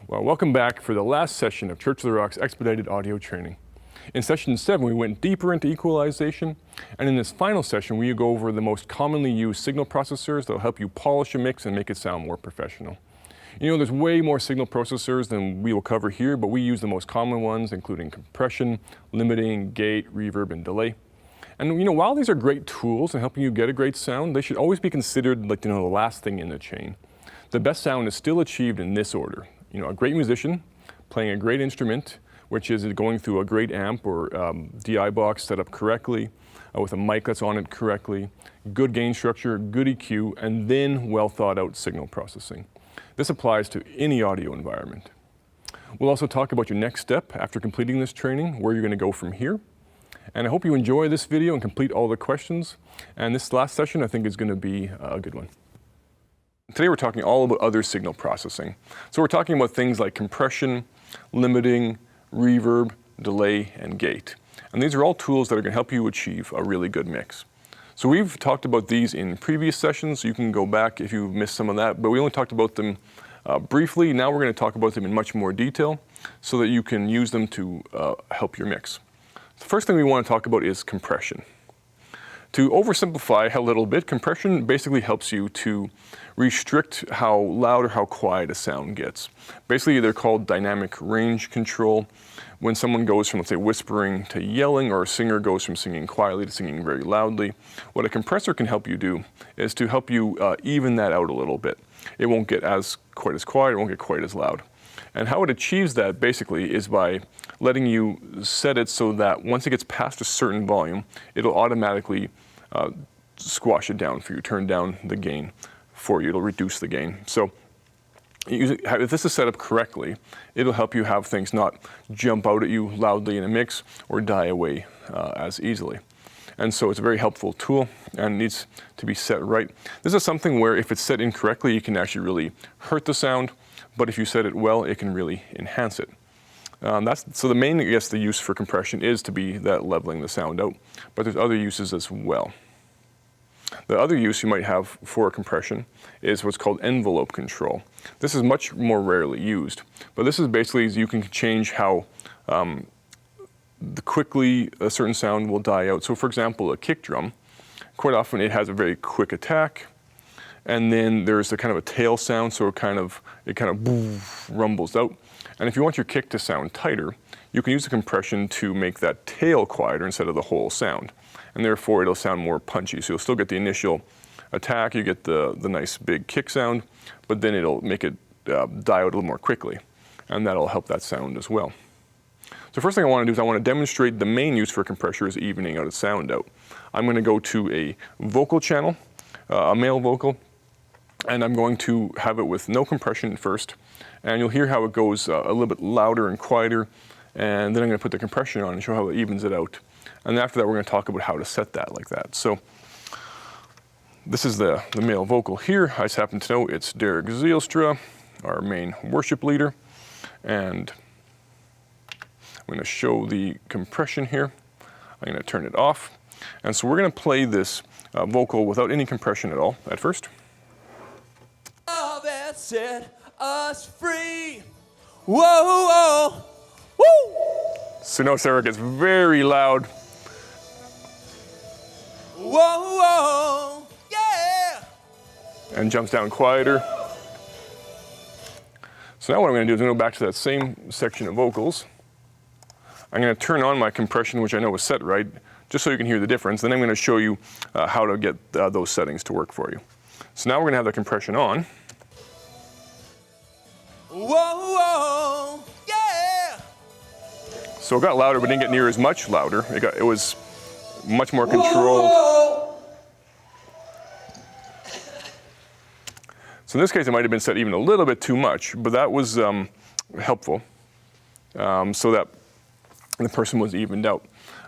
Well, welcome back for the last session of Church of the Rock's Expedited Audio Training. In session 7, we went deeper into equalization, and in this final session, we go over the most commonly used signal processors that will help you polish a mix and make it sound more professional. You know, there's way more signal processors than we will cover here, but we use the most common ones, including compression, limiting, gate, reverb, and delay. And you know, while these are great tools in helping you get a great sound, they should always be considered like, the last thing in the chain. The best sound is still achieved in this order. You know, a great musician playing a great instrument, which is going through a great amp or DI box set up correctly, with a mic that's on it correctly, good gain structure, good EQ, and then well thought out signal processing. This applies to any audio environment. We'll also talk about your next step after completing this training, where you're going to go from here. And I hope you enjoy this video and complete all the questions. And this last session, I think, is going to be a good one. Today we're talking all about other signal processing. So we're talking about things like compression, limiting, reverb, delay, and gate. And these are all tools that are going to help you achieve a really good mix. So we've talked about these in previous sessions. You can go back if you've missed some of that, but we only talked about them briefly. Now we're going to talk about them in much more detail so that you can use them to help your mix. The first thing we want to talk about is compression. To oversimplify a little bit, compression basically helps you to restrict how loud or how quiet a sound gets. Basically, they're called dynamic range control. When someone goes from, let's say, whispering to yelling, or a singer goes from singing quietly to singing very loudly, what a compressor can help you do is to help you even that out a little bit. It won't get quite as quiet, it won't get quite as loud. And how it achieves that basically is by letting you set it so that once it gets past a certain volume, it'll automatically squash it down for you, turn down the gain for you, it'll reduce the gain. So if this is set up correctly, it'll help you have things not jump out at you loudly in a mix or die away as easily. And so it's a very helpful tool and needs to be set right. This is something where if it's set incorrectly, it can actually really hurt the sound, but if you set it well, it can really enhance it. So the main, I guess, the use for compression is to be that leveling the sound out, but there's other uses as well. The other use you might have for compression is what's called envelope control. This is much more rarely used, but this is basically you can change how quickly a certain sound will die out. So for example, a kick drum, quite often it has a very quick attack, and then there's a kind of a tail sound, so it kind of rumbles out. And if you want your kick to sound tighter, you can use the compression to make that tail quieter instead of the whole sound. And therefore it'll sound more punchy. So you'll still get the initial attack, you get the nice big kick sound, but then it'll make it die out a little more quickly. And that'll help that sound as well. So first thing I want to do is I want to demonstrate the main use for compressor is evening out a sound out. I'm going to go to a vocal channel, a male vocal, and I'm going to have it with no compression first. And you'll hear how it goes a little bit louder and quieter. And then I'm going to put the compression on and show how it evens it out. And after that, we're going to talk about how to set that like that. So this is the male vocal here. I just happen to know it's Derek Zielstra, our main worship leader. And I'm going to show the compression here. I'm going to turn it off. And so we're going to play this vocal without any compression at all at first. Love has set us free. Whoa, whoa, woo! So notice there it gets very loud. Whoa, whoa, yeah! And jumps down quieter. So now what I'm going to do is I'm going to go back to that same section of vocals. I'm going to turn on my compression, which I know is set right, just so you can hear the difference. Then I'm going to show you how to get those settings to work for you. So now we're going to have the compression on. Whoa, whoa, yeah! So it got louder, but didn't get near as much louder. It was much more controlled. Whoa. So in this case, it might have been set even a little bit too much, but that was helpful, so that the person was evened out.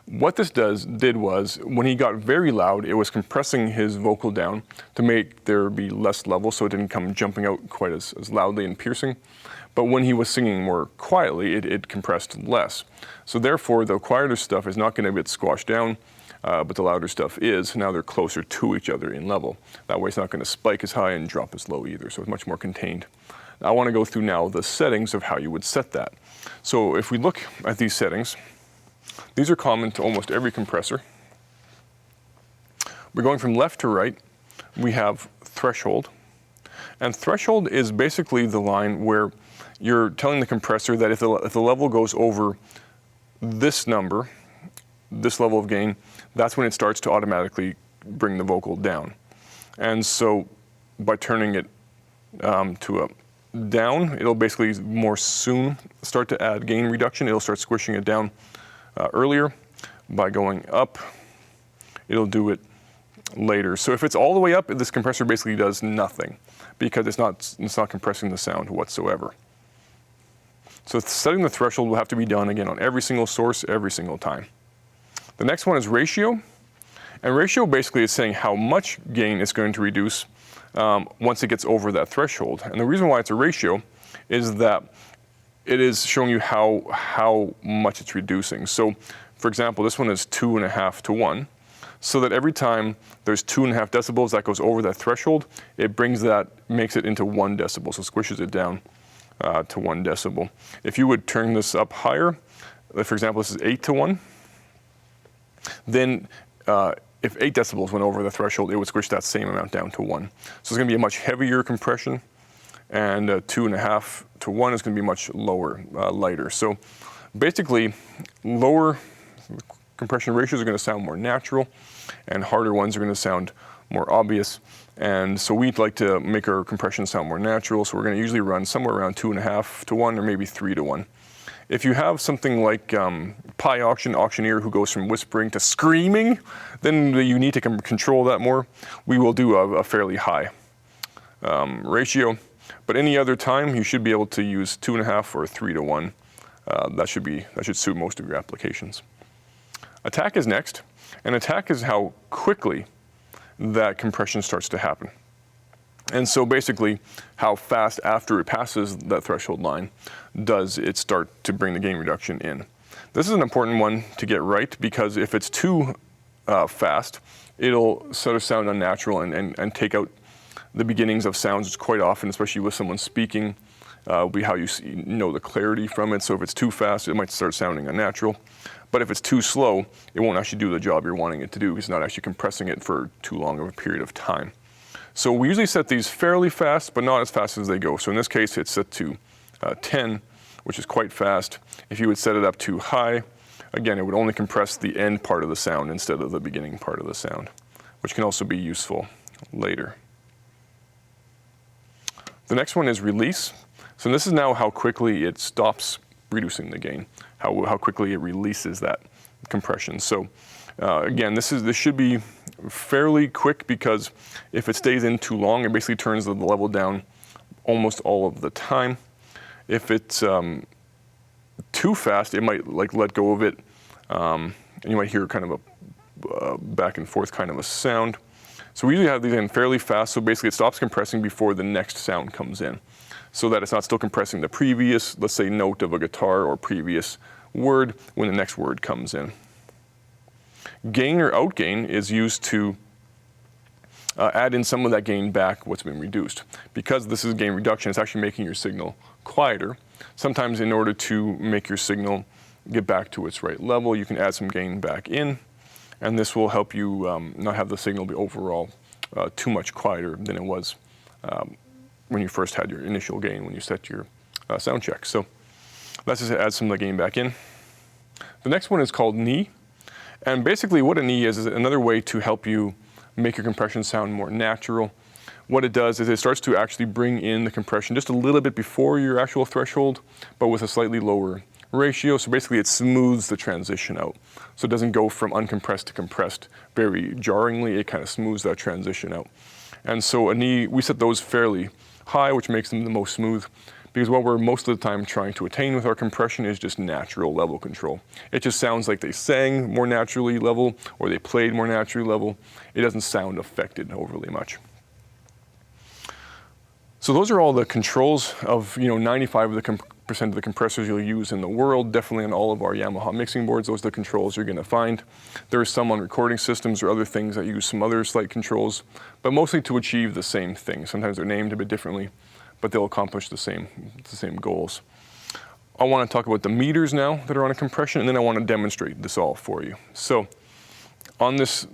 What this did was, when he got very loud, it was compressing his vocal down to make there be less level, so it didn't come jumping out quite as loudly and piercing. But when he was singing more quietly, it compressed less. So therefore, the quieter stuff is not going to get squashed down, but the louder stuff is. Now they're closer to each other in level. That way it's not going to spike as high and drop as low either, so it's much more contained. I want to go through now the settings of how you would set that. So if we look at these settings, these are common to almost every compressor. We're going from left to right. We have threshold. And threshold is basically the line where you're telling the compressor that if the level goes over this number, this level of gain, that's when it starts to automatically bring the vocal down. And so by turning it to a down, it'll basically more soon start to add gain reduction. It'll start squishing it down earlier. By going up, it'll do it later. So if it's all the way up, this compressor basically does nothing because it's not compressing the sound whatsoever. So setting the threshold will have to be done again on every single source, every single time. The next one is ratio. And ratio basically is saying how much gain it's going to reduce once it gets over that threshold. And the reason why it's a ratio is that it is showing you how much it's reducing. So for example, this one is 2.5 to 1. So that every time there's 2.5 decibels that goes over that threshold, it makes it into 1 decibel, so squishes it down to 1 decibel. If you would turn this up higher, for example, this is 8 to 1, then if 8 decibels went over the threshold, it would squish that same amount down to 1. So it's going to be a much heavier compression, and 2.5 to 1 is going to be much lower, lighter. So basically, lower compression ratios are going to sound more natural, and harder ones are going to sound more obvious. And so we'd like to make our compression sound more natural, so we're going to usually run somewhere around 2.5 to 1 or maybe 3 to 1. If you have something like Pi auctioneer who goes from whispering to screaming, then you need to control that more. We will do a fairly high ratio, but any other time you should be able to use 2.5 or 3 to 1. That should suit most of your applications. Attack is next, and attack is how quickly that compression starts to happen. And so basically, how fast after it passes that threshold line does it start to bring the gain reduction in. This is an important one to get right, because if it's too fast, it'll sort of sound unnatural and take out the beginnings of sounds quite often, especially with someone speaking. Will be how you know the clarity from it. So if it's too fast, it might start sounding unnatural. But if it's too slow, it won't actually do the job you're wanting it to do. It's not actually compressing it for too long of a period of time. So we usually set these fairly fast, but not as fast as they go. So in this case, it's set to 10, which is quite fast. If you would set it up too high, again, it would only compress the end part of the sound instead of the beginning part of the sound, which can also be useful later. The next one is release. So this is now how quickly it stops reducing the gain, how quickly it releases that compression. So again, this should be fairly quick, because if it stays in too long, it basically turns the level down almost all of the time. If it's too fast, it might let go of it, and you might hear kind of a back and forth kind of a sound. So we usually have these in fairly fast, so basically it stops compressing before the next sound comes in, so that it's not still compressing the previous, let's say, note of a guitar or previous word when the next word comes in. Gain or outgain is used to add in some of that gain back what's been reduced. Because this is gain reduction, it's actually making your signal quieter. Sometimes in order to make your signal get back to its right level, you can add some gain back in, and this will help you not have the signal be overall too much quieter than it was when you first had your initial gain, when you set your sound check. So let's just add some of the gain back in. The next one is called knee. And basically what a knee is another way to help you make your compression sound more natural. What it does is it starts to actually bring in the compression just a little bit before your actual threshold, but with a slightly lower ratio. So basically it smooths the transition out. So it doesn't go from uncompressed to compressed very jarringly. It kind of smooths that transition out. And so a knee, we set those fairly high, which makes them the most smooth, because what we're most of the time trying to attain with our compression is just natural level control. It just sounds like they sang more naturally level, or they played more naturally level. It doesn't sound affected overly much. So those are all the controls of 95% of the compressors you'll use in the world. Definitely on all of our Yamaha mixing boards, those are the controls you're going to find. There are some on recording systems or other things that use some other slight controls, but mostly to achieve the same thing. Sometimes they're named a bit differently, but they'll accomplish the same goals. I want to talk about the meters now that are on a compression, and then I want to demonstrate this all for you. So on this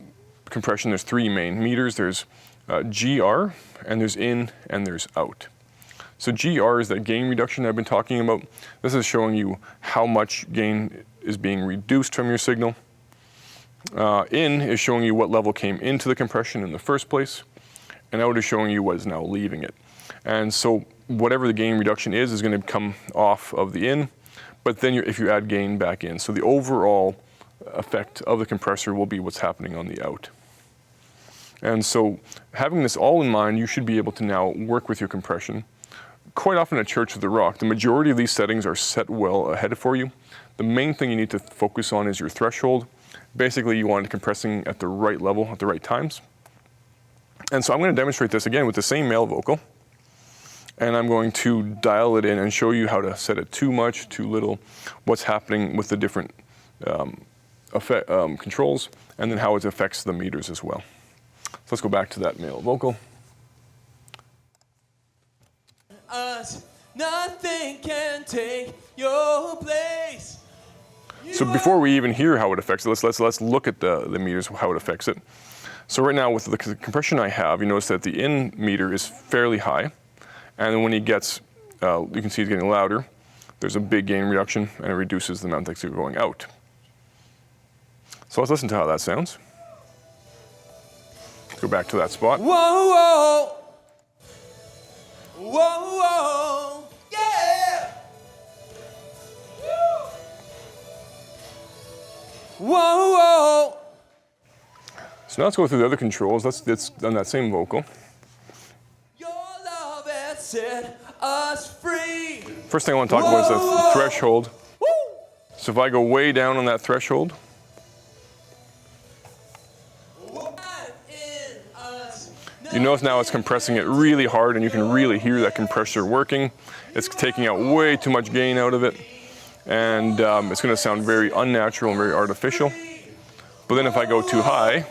compression, there's 3 main meters. There's GR, and there's in, and there's out. So GR is that gain reduction I've been talking about. This is showing you how much gain is being reduced from your signal. In is showing you what level came into the compression in the first place, and out is showing you what is now leaving it. And so whatever the gain reduction is going to come off of the in, but then if you add gain back in. So the overall effect of the compressor will be what's happening on the out. And so having this all in mind, you should be able to now work with your compression. Quite often at Church of the Rock, the majority of these settings are set well ahead for you. The main thing you need to focus on is your threshold. Basically, you want it compressing at the right level at the right times. And so I'm going to demonstrate this again with the same male vocal. And I'm going to dial it in and show you how to set it too much, too little, what's happening with the different controls, and then how it affects the meters as well. So let's go back to that male vocal. Nothing can take your place. So before we even hear how it affects it, let's look at the meters, how it affects it. So right now with the compression I have, you notice that the in meter is fairly high. And then when he gets, you can see he's getting louder. There's a big gain reduction, and it reduces the amount that's going out. So let's listen to how that sounds. Go back to that spot. Whoa, whoa. Whoa, whoa. Yeah. Whoa, whoa. So now let's go through the other controls. That's on that same vocal. Your love has set us free. First thing I want to talk about is the threshold. Woo. So if I go way down on that threshold, you notice now it's compressing it really hard, and you can really hear that compressor working. It's taking out way too much gain out of it, and it's going to sound very unnatural and very artificial. But then if I go too high,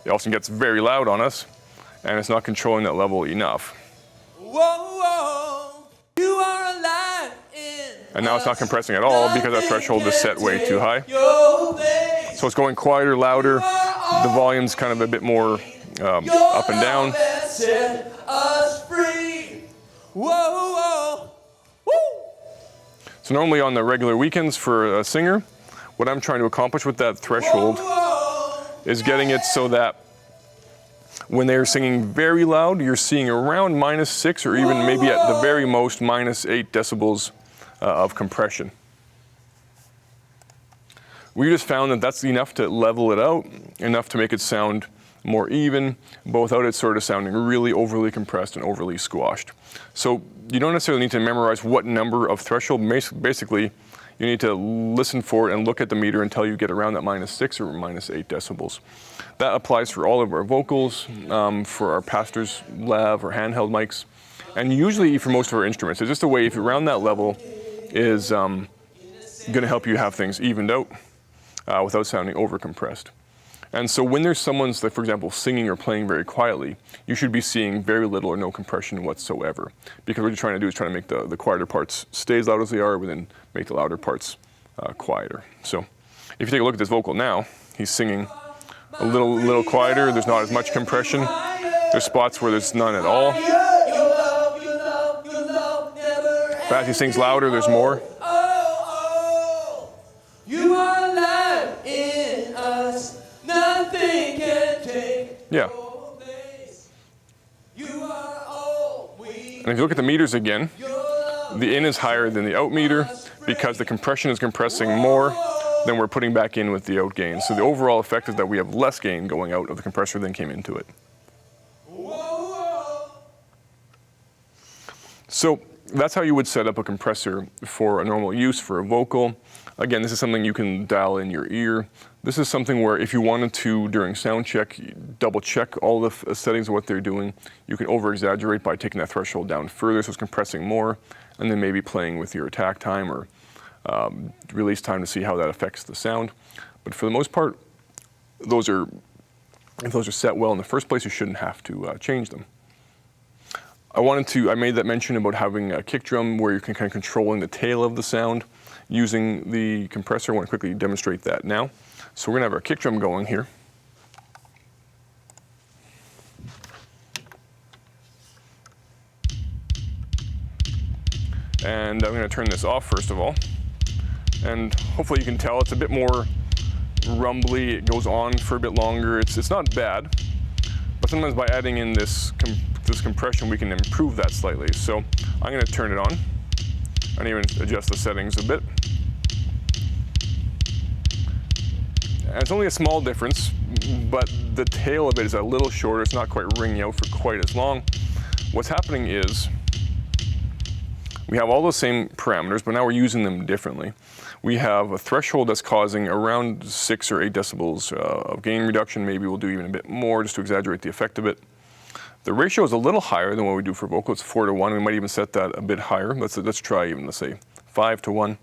it also gets very loud on us, and it's not controlling that level enough. Whoa, whoa. You are alive in And now it's not compressing at all because that threshold is set way too high. So it's going quieter, louder. The volume's kind of a bit more up and down. So normally on the regular weekends for a singer, what I'm trying to accomplish with that threshold is getting it so that when they're singing very loud, you're seeing around -6 or even maybe at the very most -8 decibels of compression. We just found that that's enough to level it out, enough to make it sound more even, but without it sort of sounding really overly compressed and overly squashed. So you don't necessarily need to memorize what number of threshold. Basically, you need to listen for it and look at the meter until you get around that -6 or -8 decibels. That applies for all of our vocals, for our pastor's lav or handheld mics, and usually for most of our instruments. It's just a way, if you're around that level, is going to help you have things evened out without sounding overcompressed. And so when there's someone, like, for example, singing or playing very quietly, you should be seeing very little or no compression whatsoever. Because what you're trying to do is trying to make the quieter parts stay as loud as they are, but then make the louder parts quieter. So if you take a look at this vocal now, he's singing a little quieter. There's not as much compression. There's spots where there's none at all. But as he sings louder, there's more. Yeah. And if you look at the meters again, the in is higher than the out meter because the compression is compressing more than we're putting back in with the out gain. So the overall effect is that we have less gain going out of the compressor than came into it. So that's how you would set up a compressor for a normal use for a vocal. Again, this is something you can dial in your ear. This is something where if you wanted to, during sound check, double check all the settings of what they're doing, you can over exaggerate by taking that threshold down further so it's compressing more, and then maybe playing with your attack time or release time to see how that affects the sound. But for the most part, if those are set well in the first place, you shouldn't have to change them. I made that mention about having a kick drum where you can kind of controlling the tail of the sound using the compressor. I want to quickly demonstrate that now. So we're going to have our kick drum going here. And I'm going to turn this off first of all. And hopefully you can tell it's a bit more rumbly. It goes on for a bit longer. It's not bad, but sometimes by adding in this compression we can improve that slightly. So I'm going to turn it on and even adjust the settings a bit. And it's only a small difference, but the tail of it is a little shorter. It's not quite ringing out for quite as long. What's happening is we have all the same parameters, but now we're using them differently. We have a threshold that's causing around 6 or 8 decibels of gain reduction. Maybe we'll do even a bit more just to exaggerate the effect a bit. The ratio is a little higher than what we do for vocal. It's 4:1. We might even set that a bit higher. Let's try even, let's say 5:1.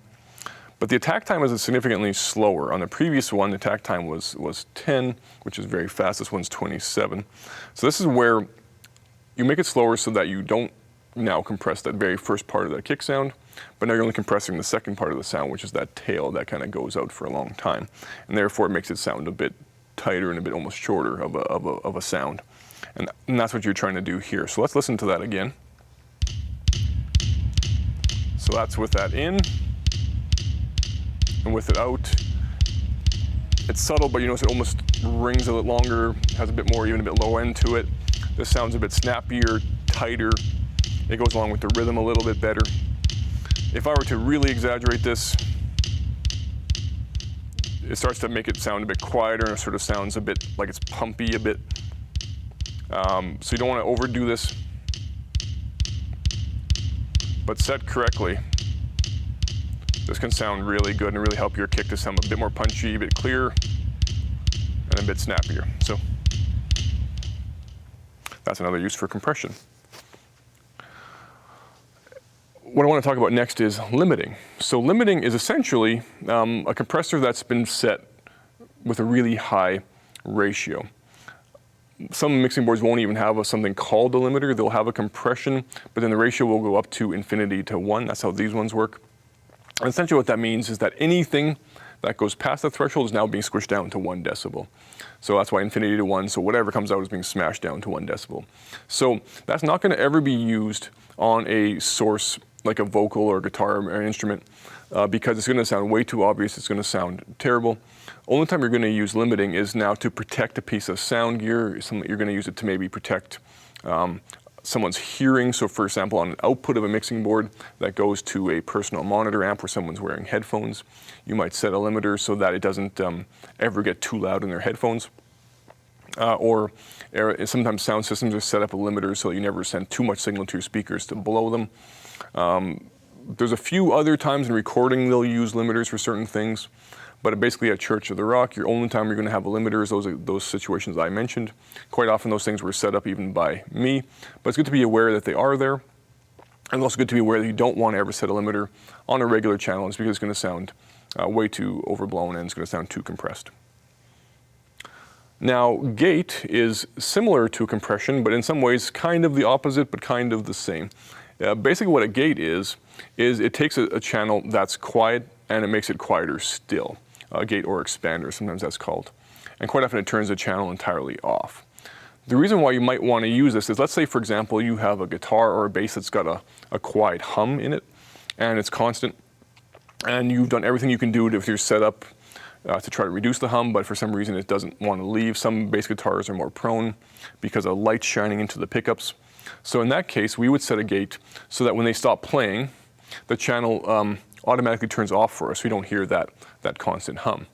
But the attack time is significantly slower. On the previous one, the attack time was 10, which is very fast. This one's 27. So this is where you make it slower so that you don't now compress that very first part of that kick sound, but now you're only compressing the second part of the sound, which is that tail that kind of goes out for a long time. And therefore it makes it sound a bit tighter and a bit almost shorter of a sound. And that's what you're trying to do here. So let's listen to that again. So that's with that in and with it out. It's subtle, but you notice it almost rings a little longer, has a bit more, even a bit low end to it. This sounds a bit snappier, tighter. It goes along with the rhythm a little bit better. If I were to really exaggerate this, it starts to make it sound a bit quieter and it sort of sounds a bit like it's pumpy a bit. So you don't want to overdo this, but set correctly, this can sound really good and really help your kick to sound a bit more punchy, a bit clearer, and a bit snappier. So that's another use for compression. What I want to talk about next is limiting. So limiting is essentially a compressor that's been set with a really high ratio. Some mixing boards won't even have something called a limiter. They'll have a compression, but then the ratio will go up to infinity to 1. That's how these ones work. And essentially what that means is that anything that goes past the threshold is now being squished down to 1 decibel. So that's why infinity to 1, so whatever comes out is being smashed down to 1 decibel. So that's not going to ever be used on a source like a vocal or a guitar or an instrument because it's going to sound way too obvious. It's going to sound terrible. Only time you're going to use limiting is now to protect a piece of sound gear. You're going to use it to maybe protect someone's hearing. So for example, on an output of a mixing board that goes to a personal monitor amp where someone's wearing headphones, you might set a limiter so that it doesn't ever get too loud in their headphones. Or sometimes sound systems are set up with limiters so that you never send too much signal to your speakers to blow them. There's a few other times in recording they'll use limiters for certain things, but basically at Church of the Rock, your only time you're going to have a limiter is those situations I mentioned. Quite often those things were set up even by me, but it's good to be aware that they are there. And it's also good to be aware that you don't want to ever set a limiter on a regular channel because it's going to sound way too overblown and it's going to sound too compressed. Now, gate is similar to compression, but in some ways kind of the opposite, but kind of the same. Basically what a gate is it takes a channel that's quiet and it makes it quieter still. A gate or expander, sometimes that's called. And quite often it turns the channel entirely off. The reason why you might want to use this is, let's say for example you have a guitar or a bass that's got a quiet hum in it and it's constant, and you've done everything you can do with your setup to try to reduce the hum, but for some reason it doesn't want to leave. Some bass guitars are more prone because of light shining into the pickups. So in that case, we would set a gate so that when they stop playing, the channel automatically turns off for us. We don't hear that constant hum.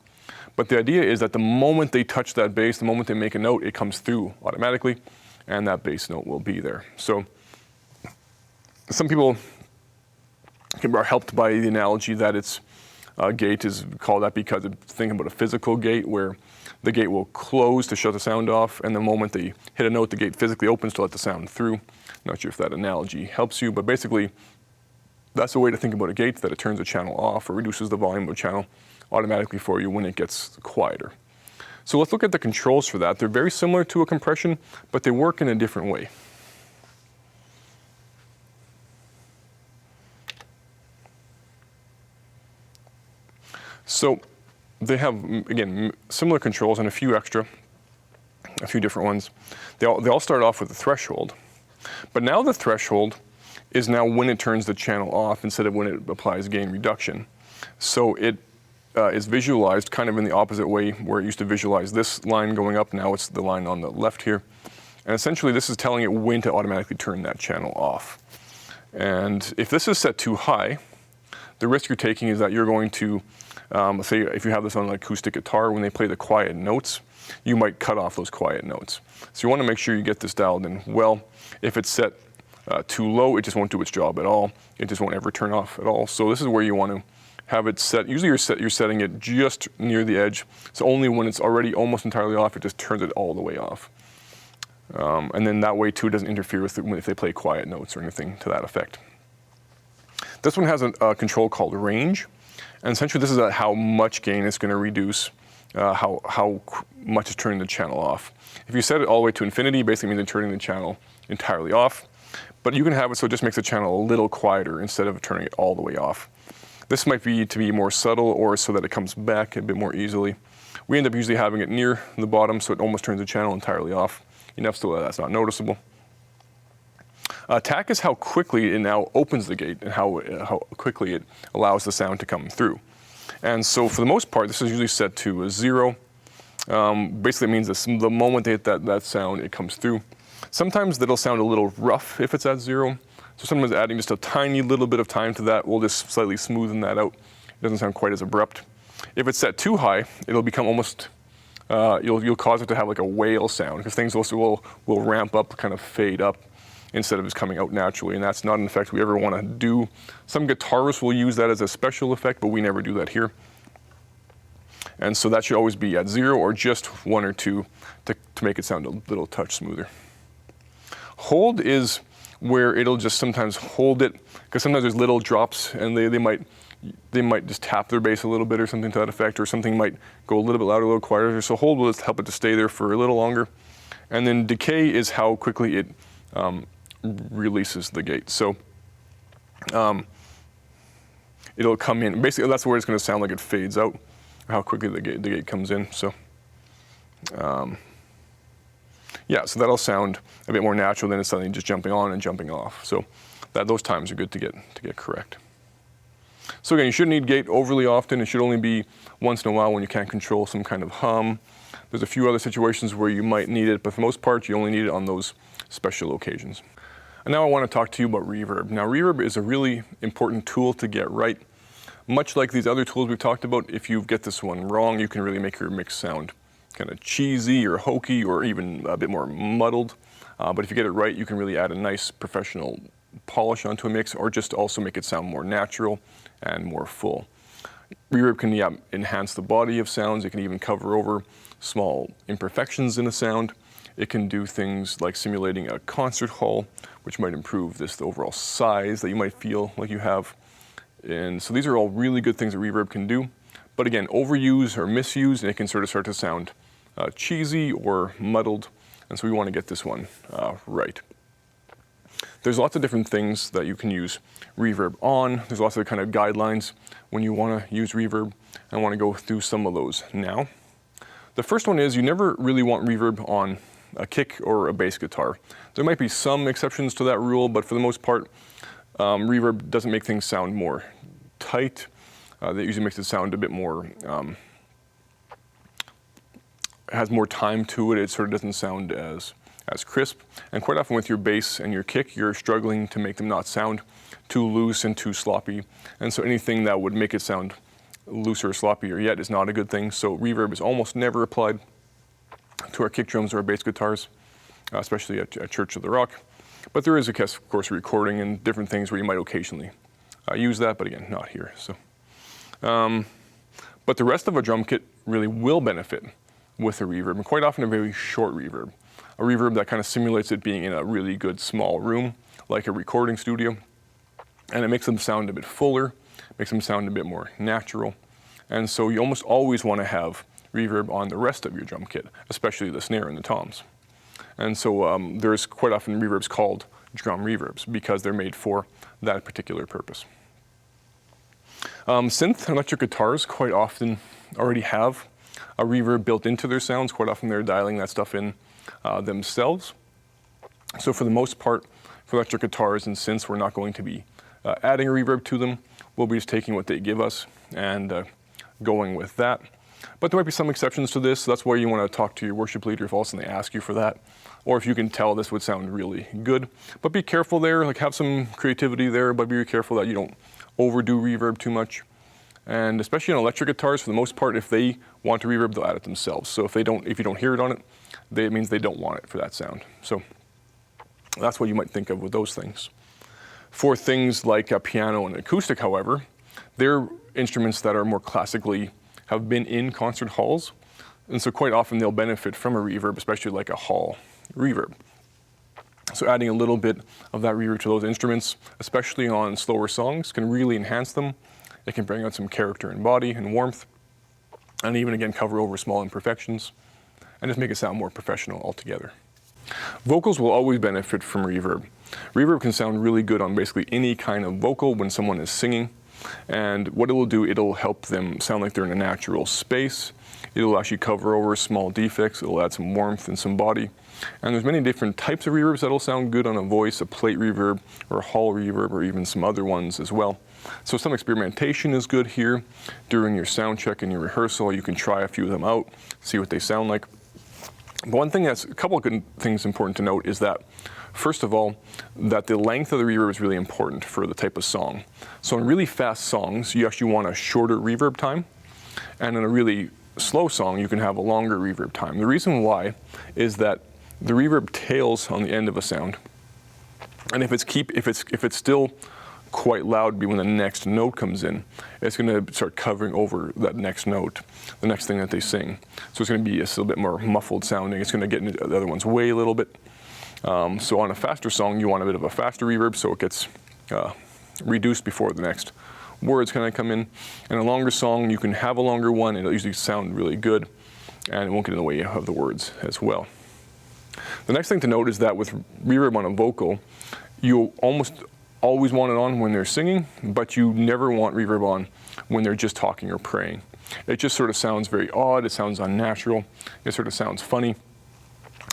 But the idea is that the moment they touch that bass, the moment they make a note, it comes through automatically, and that bass note will be there. So some people are helped by the analogy that it's gate is called that because it's thinking about a physical gate where the gate will close to shut the sound off, and the moment they hit a note, the gate physically opens to let the sound through. Not sure if that analogy helps you, but basically that's a way to think about a gate, that it turns a channel off or reduces the volume of a channel automatically for you when it gets quieter. So let's look at the controls for that. They're very similar to a compression, but they work in a different way. So they have, again, similar controls and a few different ones. They all start off with a threshold, but now the threshold is now when it turns the channel off instead of when it applies gain reduction. So it is visualized kind of in the opposite way where it used to visualize this line going up. Now it's the line on the left here. And essentially this is telling it when to automatically turn that channel off. And if this is set too high, the risk you're taking is that you're going to, let's say if you have this on an acoustic guitar, when they play the quiet notes, you might cut off those quiet notes. So you want to make sure you get this dialed in well. If it's set too low, it just won't do its job at all. It just won't ever turn off at all. So this is where you want to have it set. Usually you're setting it just near the edge. So only when it's already almost entirely off, it just turns it all the way off. And then that way too, it doesn't interfere with if they play quiet notes or anything to that effect. This one has a control called range. And essentially this is how much gain it's going to reduce, how much is turning the channel off. If you set it all the way to infinity, basically means it's turning the channel entirely off. But you can have it so it just makes the channel a little quieter instead of turning it all the way off. This might be to be more subtle or so that it comes back a bit more easily. We end up usually having it near the bottom so it almost turns the channel entirely off, enough so that that's not noticeable. Attack is how quickly it now opens the gate and how quickly it allows the sound to come through. And so for the most part, this is usually set to a 0. Basically it means the moment they hit that sound, it comes through. Sometimes that'll sound a little rough if it's at 0. So sometimes adding just a tiny little bit of time to that will just slightly smoothen that out. It doesn't sound quite as abrupt. If it's set too high, it'll become almost, you'll cause it to have like a wail sound because things also will ramp up, kind of fade up instead of just coming out naturally. And that's not an effect we ever want to do. Some guitarists will use that as a special effect, but we never do that here. And so that should always be at 0 or just 1 or 2 to make it sound a little touch smoother. Hold is where it'll just sometimes hold it, because sometimes there's little drops and they might just tap their bass a little bit or something to that effect, or something might go a little bit louder, a little quieter. So hold will just help it to stay there for a little longer. And then decay is how quickly it releases the gate. So it'll come in. Basically, that's where it's going to sound like it fades out, how quickly the gate comes in. So yeah, so that'll sound a bit more natural than it's suddenly just jumping on and jumping off. So those times are good to get correct. So again, you shouldn't need gate overly often. It should only be once in a while when you can't control some kind of hum. There's a few other situations where you might need it, but for the most part, you only need it on those special occasions. And now I want to talk to you about reverb. Now, reverb is a really important tool to get right. Much like these other tools we've talked about, if you get this one wrong, you can really make your mix sound kind of cheesy or hokey or even a bit more muddled. But if you get it right, you can really add a nice professional polish onto a mix, or just also make it sound more natural and more full. Reverb can enhance the body of sounds. It can even cover over small imperfections in a sound. It can do things like simulating a concert hall, which might improve the overall size that you might feel like you have. And so these are all really good things that reverb can do. But again, overuse or misuse, and it can sort of start to sound cheesy or muddled. And so we want to get this one right. There's lots of different things that you can use reverb on. There's lots of kind of guidelines when you want to use reverb. I want to go through some of those now. The first one is you never really want reverb on a kick or a bass guitar. There might be some exceptions to that rule, but for the most part, reverb doesn't make things sound more tight. That usually makes it sound a bit more, has more time to it. It sort of doesn't sound as crisp. And quite often with your bass and your kick, you're struggling to make them not sound too loose and too sloppy. And so anything that would make it sound looser or sloppier yet is not a good thing. So reverb is almost never applied to our kick drums or our bass guitars, especially at Church of the Rock. But there is, of course, recording and different things where you might occasionally use that, but again, not here. So, but the rest of a drum kit really will benefit with a reverb, and quite often a very short reverb. A reverb that kind of simulates it being in a really good small room, like a recording studio, and it makes them sound a bit fuller, makes them sound a bit more natural. And so you almost always want to have reverb on the rest of your drum kit, especially the snare and the toms. And so there's quite often reverbs called drum reverbs because they're made for that particular purpose. Synth and electric guitars quite often already have a reverb built into their sounds. Quite often they're dialing that stuff in themselves. So for the most part, for electric guitars and synths, we're not going to be adding a reverb to them. We'll be just taking what they give us and going with that. But there might be some exceptions to this. So that's why you want to talk to your worship leader if all of a sudden they ask you for that, or if you can tell this would sound really good. But be careful there, like have some creativity there, but be careful that you don't overdo reverb too much. And especially on electric guitars, for the most part, if they want to reverb, they'll add it themselves. So if you don't hear it on it, it means they don't want it for that sound. So that's what you might think of with those things. For things like a piano and acoustic, however, they're instruments that are more classically have been in concert halls, and so quite often they'll benefit from a reverb, especially like a hall reverb. So adding a little bit of that reverb to those instruments, especially on slower songs, can really enhance them. It can bring out some character and body and warmth, and even again cover over small imperfections, and just make it sound more professional altogether. Vocals will always benefit from reverb. Reverb can sound really good on basically any kind of vocal when someone is singing. And what it will do, it'll help them sound like they're in a natural space. It'll actually cover over small defects. It'll add some warmth and some body. And there's many different types of reverbs that'll sound good on a voice, a plate reverb or a hall reverb, or even some other ones as well. So some experimentation is good here. During your sound check and your rehearsal, you can try a few of them out, see what they sound like. But one thing a couple of good things important to note is that, first of all, that the length of the reverb is really important for the type of song. So in really fast songs, you actually want a shorter reverb time. And in a really slow song, you can have a longer reverb time. The reason why is that the reverb tails on the end of a sound. And if it's still quite loud when the next note comes in, it's going to start covering over that next note, the next thing that they sing. So it's going to be a little bit more muffled sounding. It's going to get into the other one's way a little bit. So on a faster song, you want a bit of a faster reverb so it gets reduced before the next words kind of come in. And a longer song, you can have a longer one, and it'll usually sound really good, and it won't get in the way of the words as well. The next thing to note is that with reverb on a vocal, you almost always want it on when they're singing, but you never want reverb on when they're just talking or praying. It just sort of sounds very odd, it sounds unnatural, it sort of sounds funny.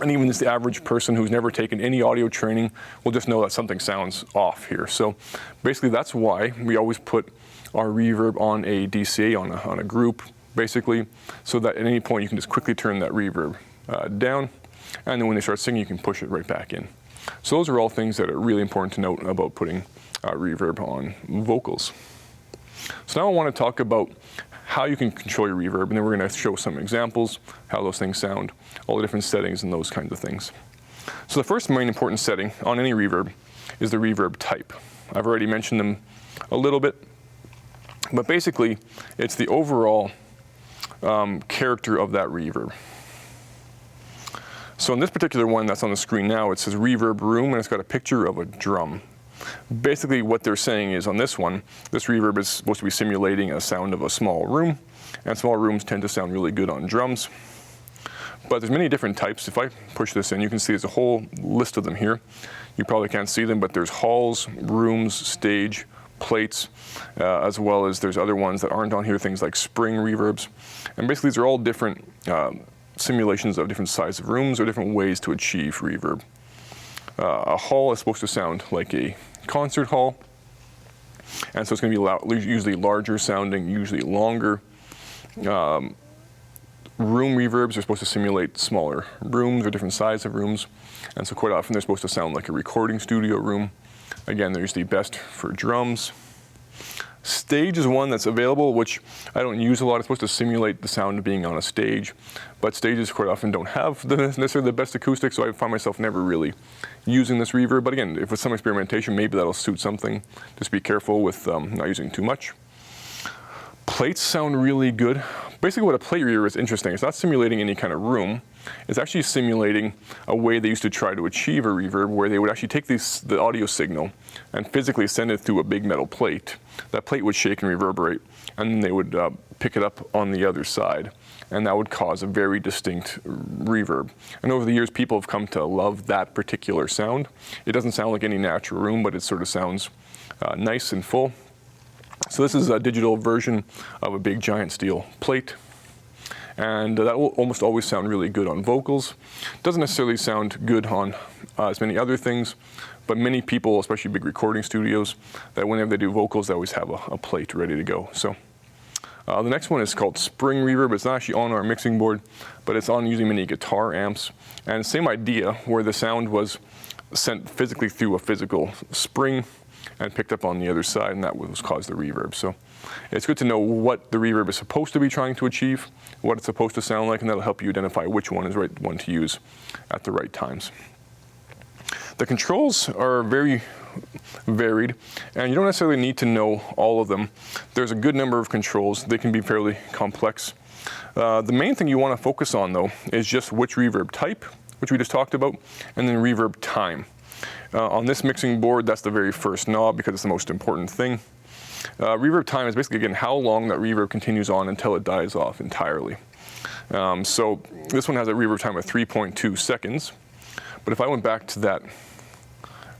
And even the average person who's never taken any audio training will just know that something sounds off here. So basically that's why we always put our reverb on a DCA, on a group, basically, so that at any point you can just quickly turn that reverb down, and then when they start singing, you can push it right back in. So those are all things that are really important to note about putting reverb on vocals. So now I want to talk about how you can control your reverb, and then we're going to show some examples, how those things sound, all the different settings and those kinds of things. So the first main important setting on any reverb is the reverb type. I've already mentioned them a little bit, but basically it's the overall character of that reverb. So in this particular one that's on the screen now, it says reverb room, and it's got a picture of a drum. Basically what they're saying is on this one, this reverb is supposed to be simulating a sound of a small room, and small rooms tend to sound really good on drums. But there's many different types. If I push this in, you can see there's a whole list of them here. You probably can't see them, but there's halls, rooms, stage, plates, as well as there's other ones that aren't on here, things like spring reverbs. And basically these are all different simulations of different sizes of rooms or different ways to achieve reverb. A hall is supposed to sound like a concert hall, and so it's going to be usually larger sounding, usually longer. Room reverbs are supposed to simulate smaller rooms or different size of rooms, and so quite often they're supposed to sound like a recording studio room. Again, they're usually best for drums. Stage is one that's available, which I don't use a lot. It's supposed to simulate the sound of being on a stage, but stages quite often don't have necessarily the best acoustics, so I find myself never really using this reverb. But again, if with some experimentation, maybe that'll suit something. Just be careful with not using too much. Plates sound really good. Basically what a plate reverb is interesting. It's not simulating any kind of room. It's actually simulating a way they used to try to achieve a reverb, where they would actually take the audio signal and physically send it through a big metal plate. That plate would shake and reverberate, and then they would pick it up on the other side, and that would cause a very distinct reverb. And over the years, people have come to love that particular sound. It doesn't sound like any natural room, but it sort of sounds nice and full. So this is a digital version of a big giant steel plate. And that will almost always sound really good on vocals. Doesn't necessarily sound good on as many other things, but many people, especially big recording studios, that whenever they do vocals, they always have a plate ready to go. So the next one is called Spring Reverb. It's not actually on our mixing board, but it's on using mini guitar amps. And same idea, where the sound was sent physically through a physical spring and picked up on the other side, and that was caused the reverb. So it's good to know what the reverb is supposed to be trying to achieve, what it's supposed to sound like, and that'll help you identify which one is the right one to use at the right times. The controls are very varied, and you don't necessarily need to know all of them. There's a good number of controls. They can be fairly complex. The main thing you want to focus on, though, is just which reverb type, which we just talked about, and then reverb time. On this mixing board, that's the very first knob because it's the most important thing. Reverb time is basically, again, how long that reverb continues on until it dies off entirely. So this one has a reverb time of 3.2 seconds. But if I went back to that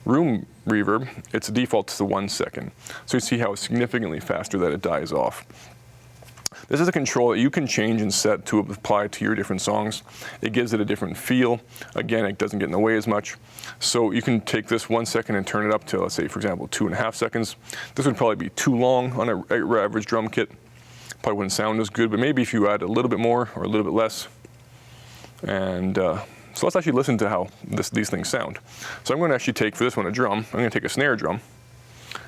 room reverb, its default to 1 second. So you see how it's significantly faster that it dies off. This is a control that you can change and set to apply to your different songs. It gives it a different feel. Again, it doesn't get in the way as much. So you can take this 1 second and turn it up to, let's say, for example, 2.5 seconds. This would probably be too long on an average drum kit. Probably wouldn't sound as good, but maybe if you add a little bit more or a little bit less. And so let's actually listen to how these things sound. So I'm going to actually take, for this one, a drum. I'm going to take a snare drum,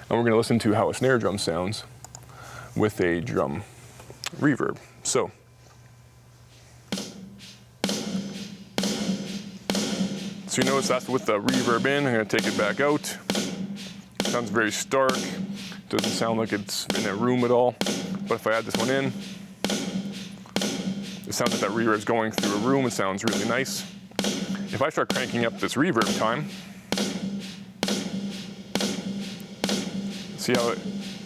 and we're going to listen to how a snare drum sounds with a drum reverb. So you notice that's with the reverb in. I'm going to take it back out. Sounds very stark. Doesn't sound like it's in a room at all. But if I add this one in, it sounds like that reverb is going through a room. It sounds really nice. If I start cranking up this reverb time, see how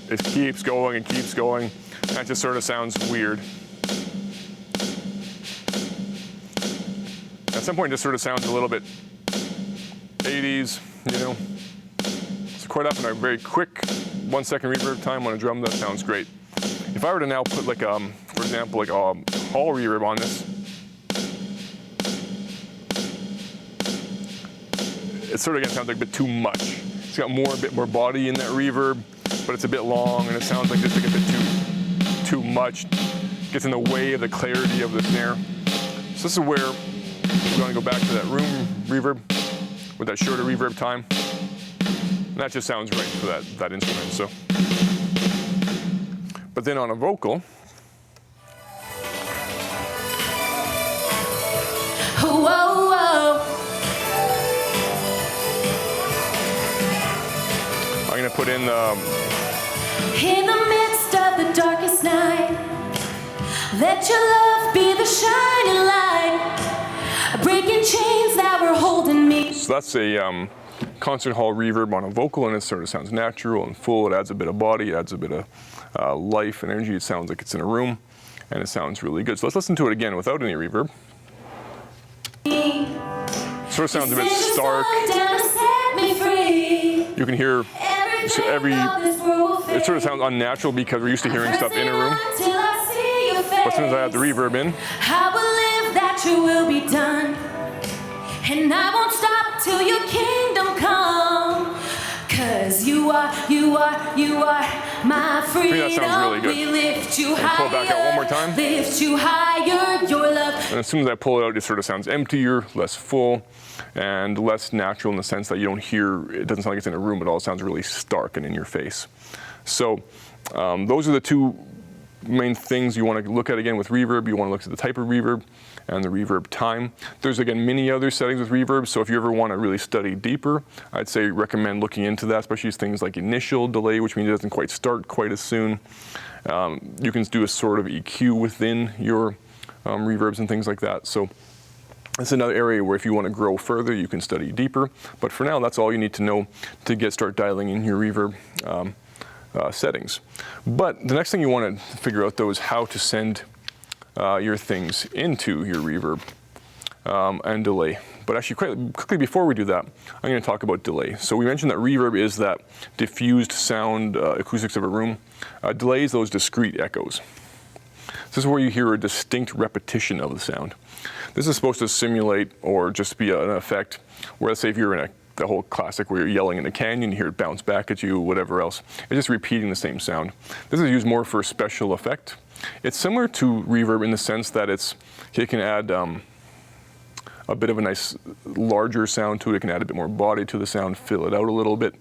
it keeps going and keeps going. That just sort of sounds weird. At some point, it just sort of sounds a little bit 80s, you know. So quite often, a very quick 1 second reverb time on a drum, that sounds great. If I were to now put like, for example, like a hall reverb on this, it sort of again sounds like a bit too much. It's got a bit more body in that reverb, but it's a bit long, and it sounds like just like a bit too much. Gets in the way of the clarity of the snare. So this is where we're going to go back to that room reverb with that shorter reverb time. And that just sounds right for that instrument. So, but then on a vocal, whoa, whoa. I'm going to put in the midst of the darkest night, let your love be the shining light, breaking chains that were holding me. So that's a concert hall reverb on a vocal, and it sort of sounds natural and full. It adds a bit of body, it adds a bit of life and energy. It sounds like it's in a room, and it sounds really good. So let's listen to it again without any reverb. Sort of sounds a bit stark. You can hear it sort of sounds unnatural because we're used to hearing stuff in a room. But as soon as I add the reverb in, I will live that your will be done, and I won't stop till your kingdom come. 'Cause you are my freedom. I think that sounds really good. We lift you higher. Pull it back out one more time. Lift you higher, your love. And as soon as I pull it out, it sort of sounds emptier, less full, and less natural in the sense that you don't hear, it doesn't sound like it's in a room at all. It sounds really stark and in your face. So those are the two main things you want to look at again with reverb. You want to look at the type of reverb and the reverb time. There's again many other settings with reverb, so if you ever want to really study deeper, I'd say recommend looking into that, especially things like initial delay, which means it doesn't quite start quite as soon. You can do a sort of EQ within your reverbs and things like that. So it's another area where if you want to grow further, you can study deeper. But for now, that's all you need to know to start dialing in your reverb settings. But the next thing you want to figure out, though, is how to send your things into your reverb and delay But actually, quite quickly before we do that, I'm going to talk about delay. So we mentioned that reverb is that diffused sound acoustics of a room. Delay is those discrete echoes. This is where you hear a distinct repetition of the sound. This is supposed to simulate or just be an effect where, let's say if you're in the whole classic where you're yelling in a canyon, you hear it bounce back at you, whatever else. It's just repeating the same sound. This is used more for special effect. It's similar to reverb in the sense that it can add a bit of a nice larger sound to it. It can add a bit more body to the sound, fill it out a little bit.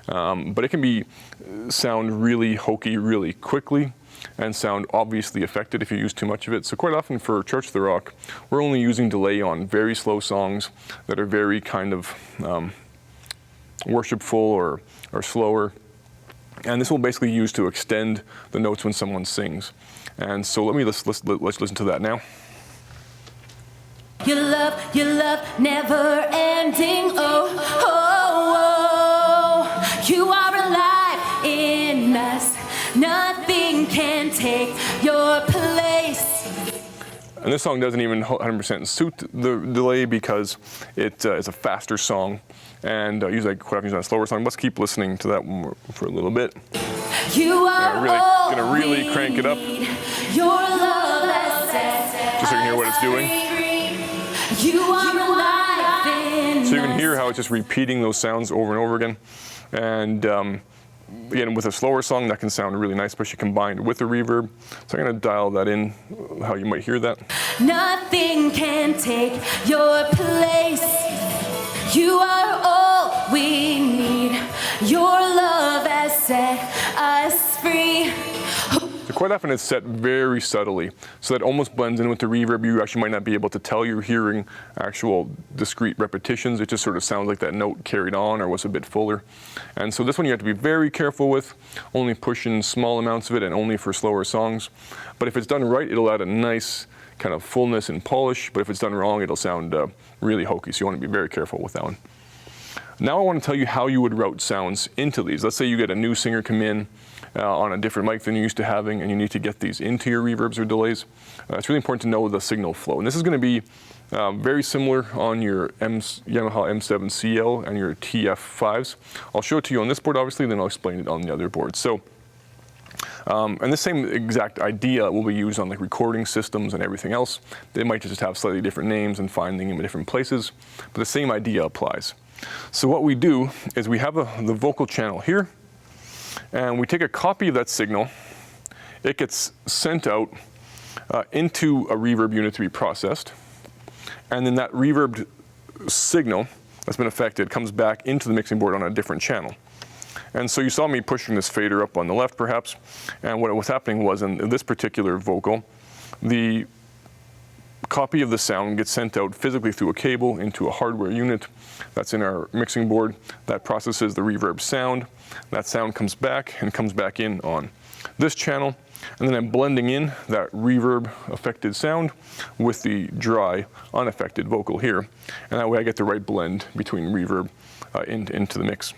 But it can sound really hokey really quickly and sound obviously affected if you use too much of it. So quite often for Church of the Rock, we're only using delay on very slow songs that are very kind of worshipful or slower. And this will basically use to extend the notes when someone sings. And so let's listen to that now. Your love, never ending. Oh, oh, oh. You are alive in us. Nothing can take your place. And this song doesn't even 100% suit the delay because it's a faster song. And usually quite often use a slower song. Let's keep listening to that one for a little bit. You are gonna really crank it up. Your love has set just so you can hear what it's doing. You are alive in so you can hear how it's just repeating those sounds over and over again. And again, with a slower song, that can sound really nice, especially combined with the reverb. So I'm going to dial that in, how you might hear that. Nothing can take your place. You are all we need. Your love has set us free. So quite often it's set very subtly, so that almost blends in with the reverb. You actually might not be able to tell you're hearing actual discrete repetitions. It just sort of sounds like that note carried on or was a bit fuller. And so this one you have to be very careful with, only push in small amounts of it and only for slower songs. But if it's done right, it'll add a nice kind of fullness and polish, but if it's done wrong, it'll sound really hokey, so you want to be very careful with that one. Now I want to tell you how you would route sounds into these. Let's say you get a new singer come in on a different mic than you're used to having, and you need to get these into your reverbs or delays. It's really important to know the signal flow. And this is going to be very similar on your Yamaha M7CL and your TF5s. I'll show it to you on this board, obviously, then I'll explain it on the other board. So, and the same exact idea will be used on like recording systems and everything else. They might just have slightly different names and finding them in different places, but the same idea applies. So what we do is we have the vocal channel here, and we take a copy of that signal. It gets sent out into a reverb unit to be processed, and then that reverbed signal that's been affected comes back into the mixing board on a different channel. And so you saw me pushing this fader up on the left perhaps, and what was happening was in this particular vocal, the copy of the sound gets sent out physically through a cable into a hardware unit that's in our mixing board that processes the reverb sound. That sound comes back and comes back in on this channel, and then I'm blending in that reverb affected sound with the dry unaffected vocal here, and that way I get the right blend between reverb into the mix.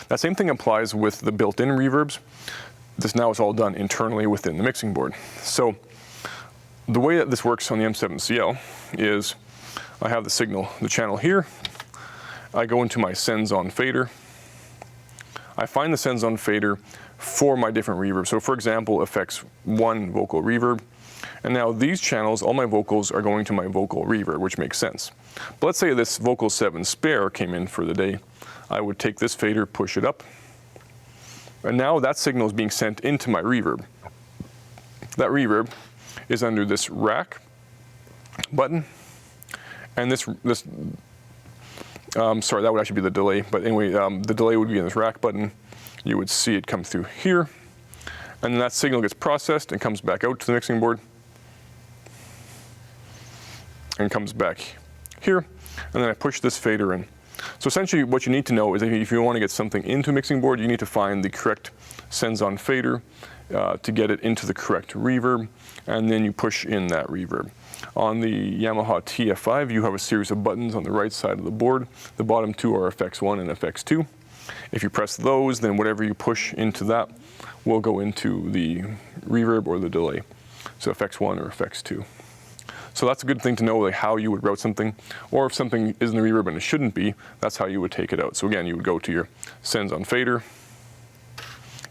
That same thing applies with the built-in reverbs. This now is all done internally within the mixing board. So the way that this works on the M7CL is I have the signal, the channel here. I go into my sends on fader. I find the sends on fader for my different reverbs. So for example, FX1 vocal reverb. And now these channels, all my vocals are going to my vocal reverb, which makes sense. But let's say this vocal 7 spare came in for the day. I would take this fader, push it up, and now that signal is being sent into my reverb. That reverb is under this rack button, and sorry, that would actually be the delay, but anyway, the delay would be in this rack button. You would see it come through here, and then that signal gets processed and comes back out to the mixing board, and comes back here, and then I push this fader in. So essentially what you need to know is that if you want to get something into a mixing board, you need to find the correct sends on fader to get it into the correct reverb, and then you push in that reverb. On the Yamaha TF5, you have a series of buttons on the right side of the board. The bottom two are FX1 and FX2. If you press those, then whatever you push into that will go into the reverb or the delay. So FX1 or FX2. So that's a good thing to know, like how you would route something, or if something isn't a reverb and it shouldn't be, that's how you would take it out. So again, you would go to your sends on fader,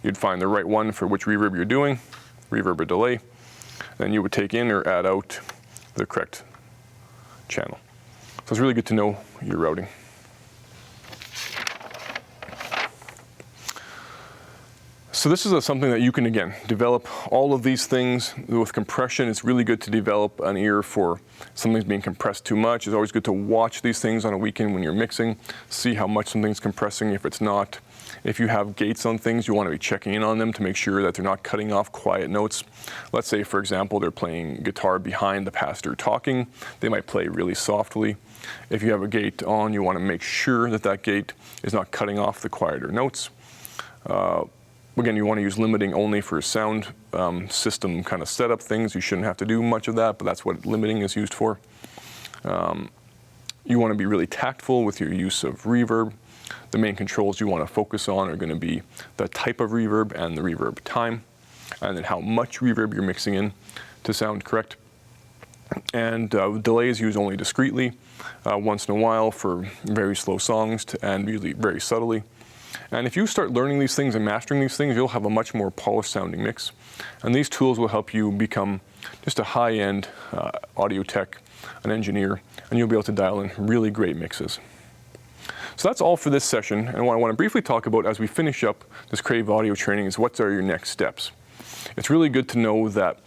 you'd find the right one for which reverb you're doing, reverb or delay, then you would take in or add out the correct channel. So it's really good to know your routing. So this is something that you can, again, develop all of these things. With compression, it's really good to develop an ear for something's being compressed too much. It's always good to watch these things on a weekend when you're mixing, see how much something's compressing, if it's not. If you have gates on things, you want to be checking in on them to make sure that they're not cutting off quiet notes. Let's say, for example, they're playing guitar behind the pastor talking. They might play really softly. If you have a gate on, you want to make sure that that gate is not cutting off the quieter notes. Again, you want to use limiting only for sound system kind of setup things. You shouldn't have to do much of that, but that's what limiting is used for. You want to be really tactful with your use of reverb. The main controls you want to focus on are going to be the type of reverb and the reverb time, and then how much reverb you're mixing in to sound correct. And delay is used only discreetly, once in a while for very slow songs and usually very subtly. And if you start learning these things and mastering these things, you'll have a much more polished sounding mix. And these tools will help you become just a high-end audio tech, an engineer, and you'll be able to dial in really great mixes. So that's all for this session. And what I want to briefly talk about as we finish up this CRAVE audio training is what are your next steps. It's really good to know that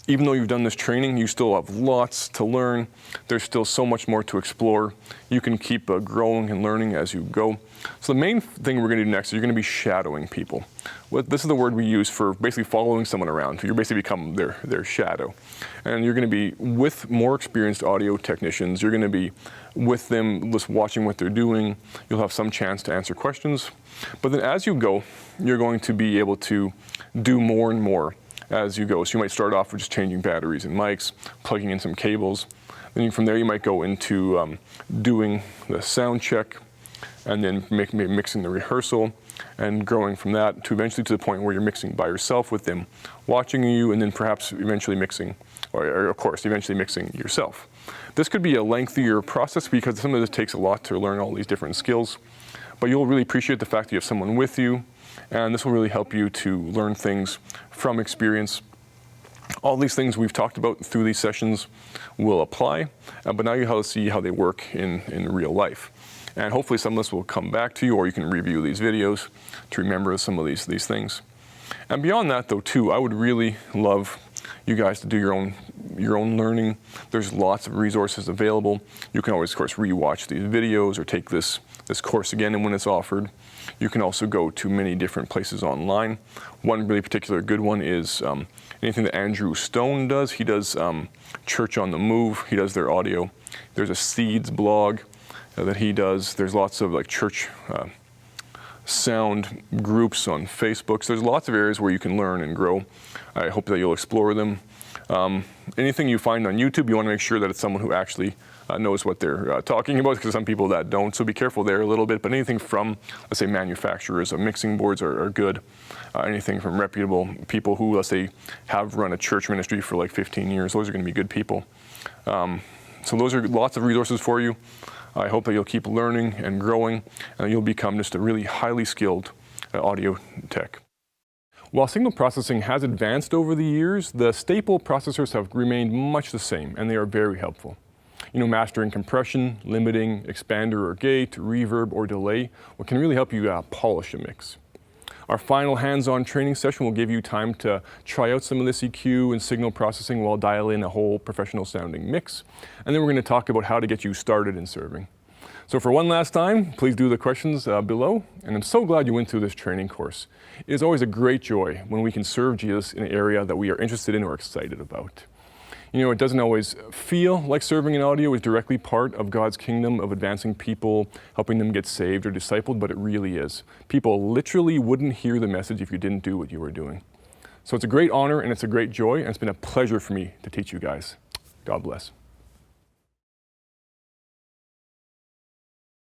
even though you've done this training, you still have lots to learn. There's still so much more to explore. You can keep growing and learning as you go. So the main thing we're going to do next is you're going to be shadowing people. This is the word we use for basically following someone around. You're basically become their shadow. And you're going to be with more experienced audio technicians. You're going to be with them, just watching what they're doing. You'll have some chance to answer questions. But then as you go, you're going to be able to do more and more as you go. So you might start off with just changing batteries and mics, plugging in some cables. Then from there you might go into doing the sound check, and then mixing the rehearsal, and growing from that to eventually to the point where you're mixing by yourself with them watching you, and then perhaps eventually mixing, or of course, eventually mixing yourself. This could be a lengthier process because some of this takes a lot to learn all these different skills, but you'll really appreciate the fact that you have someone with you, and this will really help you to learn things from experience. All these things we've talked about through these sessions will apply, but now you have to see how they work in real life. And hopefully some of this will come back to you, or you can review these videos to remember some of these things. And beyond that though too, I would really love you guys to do your own learning. There's lots of resources available. You can always, of course, rewatch these videos or take this course again and when it's offered. You can also go to many different places online. One really particular good one is anything that Andrew Stone does. He does Church on the Move. He does their audio. There's a Seeds blog that he does. There's lots of like church sound groups on Facebook. So there's lots of areas where you can learn and grow. I hope that you'll explore them. Anything you find on YouTube, you want to make sure that it's someone who actually knows what they're talking about, because some people that don't, so be careful there a little bit. But anything from, let's say, manufacturers of mixing boards are good. Anything from reputable people who, let's say, have run a church ministry for like 15 years, those are going to be good people. So those are lots of resources for you. I hope that you'll keep learning and growing, and you'll become just a really highly skilled audio tech. While signal processing has advanced over the years, the staple processors have remained much the same, and they are very helpful. You know, mastering compression, limiting, expander or gate, reverb or delay, what can really help you polish a mix. Our final hands-on training session will give you time to try out some of this EQ and signal processing while dialing in a whole professional sounding mix. And then we're going to talk about how to get you started in serving. So for one last time, please do the questions below. And I'm so glad you went through this training course. It is always a great joy when we can serve Jesus in an area that we are interested in or excited about. You know, it doesn't always feel like serving in audio is directly part of God's kingdom of advancing people, helping them get saved or discipled, but it really is. People literally wouldn't hear the message if you didn't do what you were doing. So it's a great honor and it's a great joy, and it's been a pleasure for me to teach you guys. God bless.